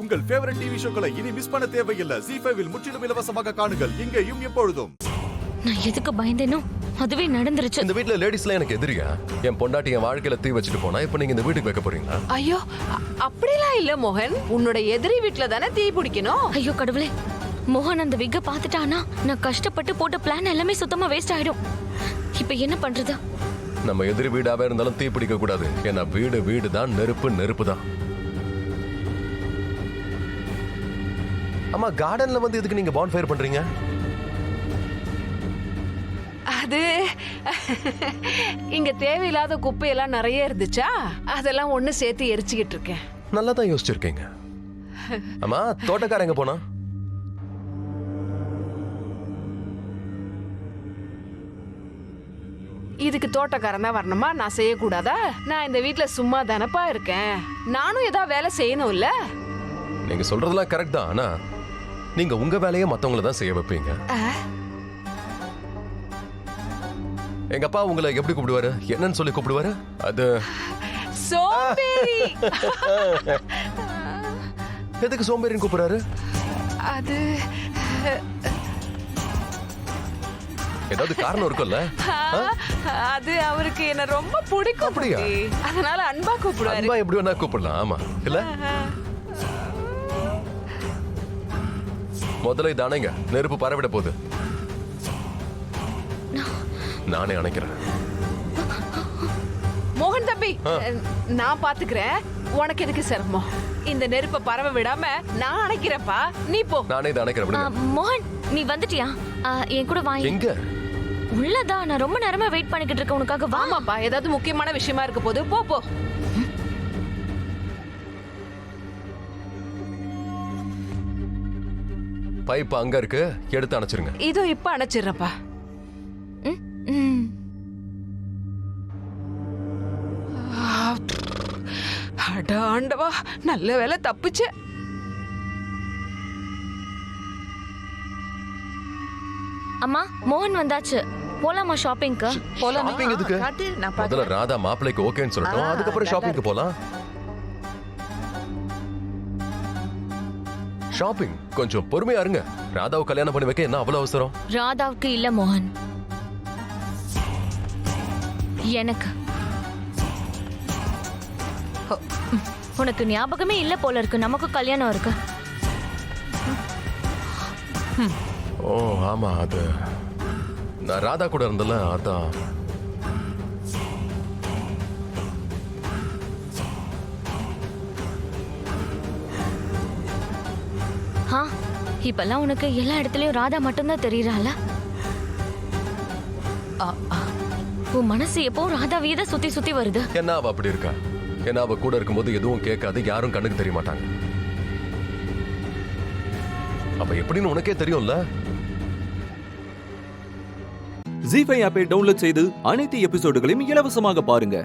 உங்கள் favourite TV ஷோக்களை இனி miss பண்ண தேவையில்லை. ZEE5 இல் முற்றிலும் இலவசமாக காணுங்கள். இங்கேயும் எப்பொழுதும். நான் எதுக்கு பயந்தேனோ அதுவே நடந்துருச்சு. இந்த வீட்ல லேடிஸ்லாம் எனக்கு எதிரியா? என் பொண்டாட்டி என் வாழ்க்கையில தீ வச்சுட்டு போனா இப்ப நீங்க இந்த வீட்டுக்கு வைக்க போறீங்களா? ஐயோ அப்படிலாம் இல்ல மோகன். உன்னோட எதிரி வீட்ல தானே தீ பிடிக்கணும். ஐயோ கடவுளே, மோகன் அந்த விக்க பாத்துட்டானா நான் கஷ்டப்பட்டு போட்ட பிளான் எல்லாமே சுத்தமா வேஸ்ட் ஆயிடும். இப்ப என்ன பண்றது? நம்ம எதிரி வீடாவே இருந்தாலும் தீ பிடிக்க கூடாது. ஏன்னா வீடு தான், நெருப்பு தான். அம்மா, கார்டன்ல வந்து எதுக்கு நீங்க பான் ஃபயர் பண்றீங்க? அது இங்க தேவையில்லாத குப்பையெல்லாம் நிறைய இருந்துச்சா, அதெல்லாம் ஒண்ணு சேர்த்து எரிச்சுக்கிட்டு இருக்கேன். நல்லா தான் யோசிச்சிருக்கீங்க. அம்மா, தோட்டக்காரங்க போனா? இதுக்கு தோட்டக்காரன் தான் வரணுமா? நான் செய்யக்கூடாதா? நான் இந்த வீட்ல சும்மா தானப்பா இருக்கேன். நானும் ஏதாவது வேலை செய்யணும் இல்ல? நீங்க சொல்றதெல்லாம் கரெக்ட் தான். ஆனா நீங்க உங்க வேலையை மத்தவங்கள தான் செய்ய வைப்பீங்க. எங்க அப்பா உங்களை எப்படி கூப்பிடுவாரு? என்னன்னு சொல்லி கூப்பிடுவாரு? அது சோம்பேறி. எதுக்கு சோம்பேறின்னு கூப்பிடுறாரு? அது ஏதாவது காரணம் இருக்கும்ல? அது அவருக்கு என்ன ரொம்ப பிடிக்கும். அப்படியா? அதனால அன்பா கூப்பிடுவாரு. அன்பா எப்படி வேணா கூப்பிடலாம். ஆமா இல்ல? முதல்ல இது அணைங்க. நெருப்பு பரவிட போகுது. நானே அணைக்கிறேன். மோகன் தம்பி, நான் பாத்துக்கிறேன். உனக்கு எதுக்கு சிரமம்? இந்த நெருப்ப பரவ விடாம நான் அணைக்கிறேன்ப்பா. நீ போ. நானே இதை அணைக்கிறேன். மோகன், நீ வந்துட்டியா? என் கூட வா. எங்க? உள்ளதான். நான் ரொம்ப நேரமா வெயிட் பண்ணிக்கிட்டு இருக்கேன் உனக்காக. வாமாப்பா, ஏதாவது முக்கியமான விஷயமா இருக்க போது. போ போ. பைப் அங்க இருக்கு, எடுத்து அணைச்சிருங்க. இதோ இப்ப அணைச்சிடுறப்பா. அட ஆண்டவா, நல்ல வேலை தப்பிச்ச. அம்மா, மோகன் வந்தாச்சு. போலாமா ஷாப்பிங்க்கு? ஷாப்பிங் எதுக்கு? முதல்ல ராதா மாப்பிளைக்கு ஓகேன்னு சொல்லட்டும், அதுக்கப்புறம் ஷாப்பிங்க்கு போலாம். ஷாப்பிங் கொஞ்சம் பொறுமையா இருங்க. ராதாவை கல்யாணம் பண்ணி வைக்க என்ன அவ்வளவு அவசரம்? ராதாவுக்கு இல்ல மோகன், எனக்கு. உனக்கு ஞாபகமே இல்ல போல இருக்கு. நமக்கு கல்யாணம் இருக்கு. ஓ ஆமா, அது நான் ராதா கூட இருந்தல, அதான். இப்பெல்லாம் உனக்கு எல்லா இடத்துலயும் ராதா மட்டும்தான் தெரியறாள. உன் மனசு எப்போ ராதாவையே தான் சுத்தி சுத்தி வருது. என்ன அவ அப்படி இருக்கா? ஏன்னா அவ கூட இருக்கும்போது எதுவும் கேட்காது, யாரும் கண்ணுக்கு தெரிய மாட்டாங்க. அப்ப எப்படின்னு உனக்கே தெரியும்ல. ZEE5 ஆப்பை டவுன்லோட் செய்து அனைத்து எபிசோடுகளையும் இலவசமாக பாருங்க.